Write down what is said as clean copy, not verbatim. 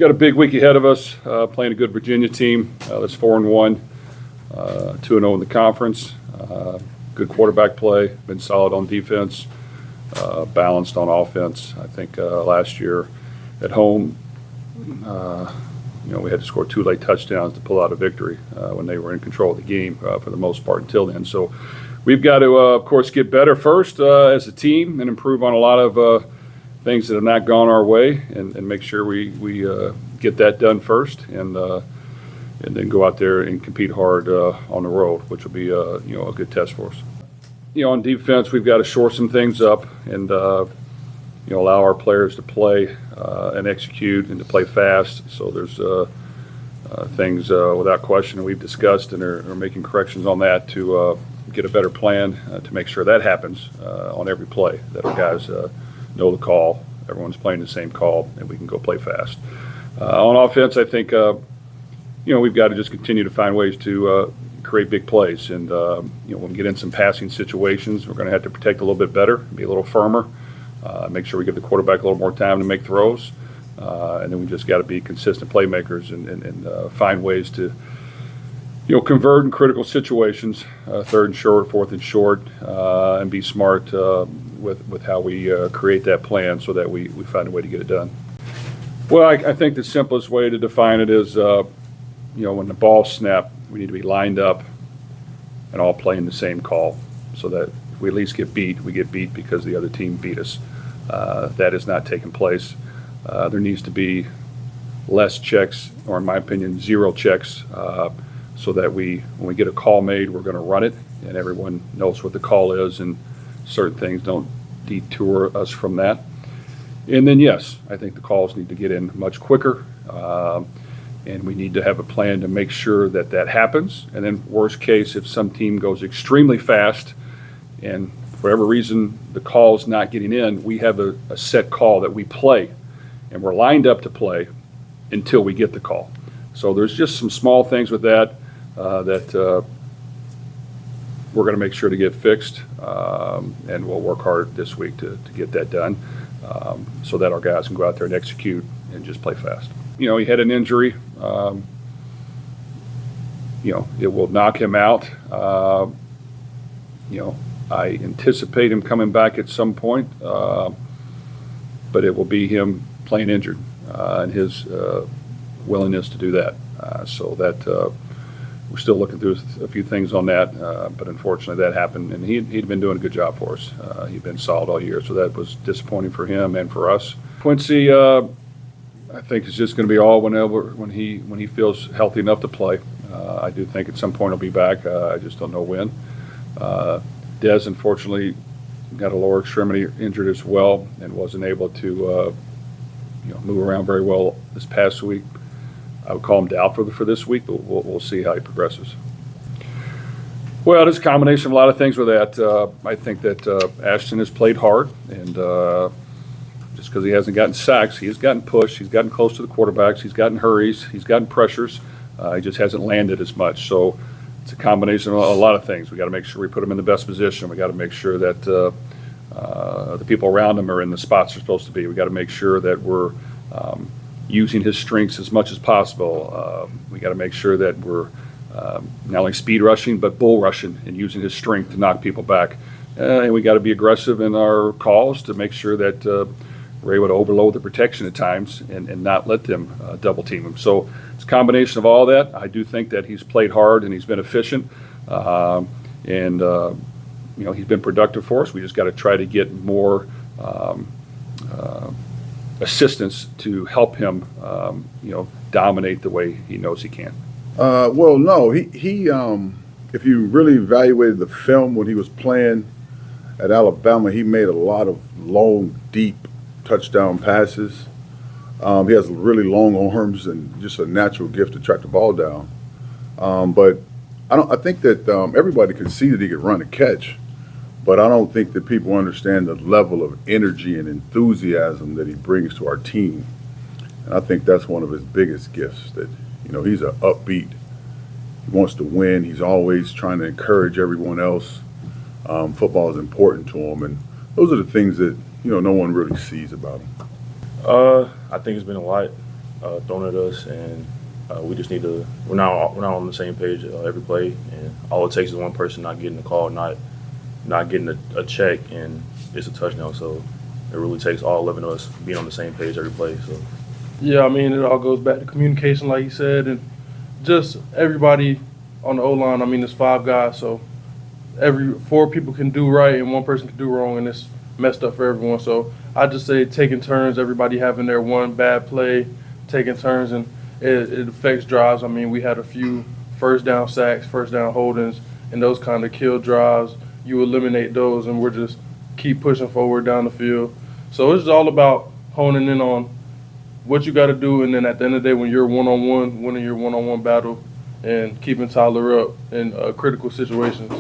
Got a big week ahead of us, playing a good Virginia team that's 4-1, 2-0 in the conference. Good quarterback play, been solid on defense, balanced on offense. I think last year at home, we had to score 2 late touchdowns to pull out a victory when they were in control of the game for the most part until then. So we've got to, of course, get better first as a team and improve on a lot of things that have not gone our way, and make sure we get that done first, and then go out there and compete hard on the road, which will be a good test for us. On defense, we've got to shore some things up and allow our players to play and execute and to play fast. So there's things without question we've discussed and are making corrections on that to get a better plan to make sure that happens on every play, that our guys know the call, everyone's playing the same call, and we can go play fast. On offense, I think we've got to just continue to find ways to create big plays, and when we get in some passing situations, we're going to have to protect a little bit better, be a little firmer, make sure we give the quarterback a little more time to make throws, and then we just got to be consistent playmakers and find ways to convert in critical situations, 3rd and short, 4th and short, and be smart with how we create that plan so that we find a way to get it done. Well, I think the simplest way to define it is, when the ball snapped, we need to be lined up and all playing the same call, so that if we at least get beat, we get beat because the other team beat us. That is not taking place. There needs to be less checks, or in my opinion, 0 checks, so that when we get a call made, we're going to run it, and everyone knows what the call is, and certain things don't detour us from that. And then, yes, I think the calls need to get in much quicker, and we need to have a plan to make sure that happens. And then, worst case, if some team goes extremely fast and for whatever reason the call's not getting in, we have a set call that we play, and we're lined up to play until we get the call. So there's just some small things with that that we're going to make sure to get fixed, and we'll work hard this week to get that done, so that our guys can go out there and execute and just play fast. He had an injury. It will knock him out. I anticipate him coming back at some point, but it will be him playing injured and his willingness to do that. So that we're still looking through a few things on that, but unfortunately that happened, and he'd been doing a good job for us. He'd been solid all year, so that was disappointing for him and for us. Quincy, I think it's just going to be all when he feels healthy enough to play. I do think at some point he'll be back. I just don't know when. Dez, unfortunately, got a lower extremity injured as well and wasn't able to move around very well this past week. I would call him doubtful for this week, but we'll see how he progresses. Well, there's a combination of a lot of things with that. I think that Ashton has played hard, and just because he hasn't gotten sacks, he has gotten pushed, he's gotten close to the quarterbacks, he's gotten hurries, he's gotten pressures. He just hasn't landed as much. So it's a combination of a lot of things. We got to make sure we put him in the best position. We got to make sure that the people around him are in the spots they're supposed to be. We got to make sure that we're using his strengths as much as possible. We got to make sure that we're not only speed rushing, but bull rushing and using his strength to knock people back. And we got to be aggressive in our calls to make sure that we're able to overload the protection at times and not let them double team him. So it's a combination of all that. I do think that he's played hard and he's been efficient, and he's been productive for us. We just got to try to get more assistance to help him, dominate the way he knows he can. Well, no, he if you really evaluated the film when he was playing at Alabama, he made a lot of long, deep touchdown passes. He has really long arms and just a natural gift to track the ball down. But I think that everybody can see that he can run a catch, but I don't think that people understand the level of energy and enthusiasm that he brings to our team. And I think that's one of his biggest gifts, that, he's an upbeat. He wants to win. He's always trying to encourage everyone else. Football is important to him, and those are the things that, no one really sees about him. I think it's been a lot thrown at us, and we just need to. We're not on the same page every play, and all it takes is one person not getting the call, not getting a check, and it's a touchdown. So it really takes all 11 of us being on the same page every play. So Yeah, I mean, it all goes back to communication, like you said, and just everybody on the O-line. I mean, there's 5 guys, so every 4 people can do right and 1 person can do wrong, and it's messed up for everyone. So I just say taking turns, everybody having their one bad play, taking turns, and it affects drives. I mean, we had a few first down sacks, first down holdings, and those kind of kill drives. You eliminate those, and we're just keep pushing forward down the field. So it's all about honing in on what you got to do, and then at the end of the day, when you're one-on-one, winning your one-on-one battle and keeping Tyler up in critical situations.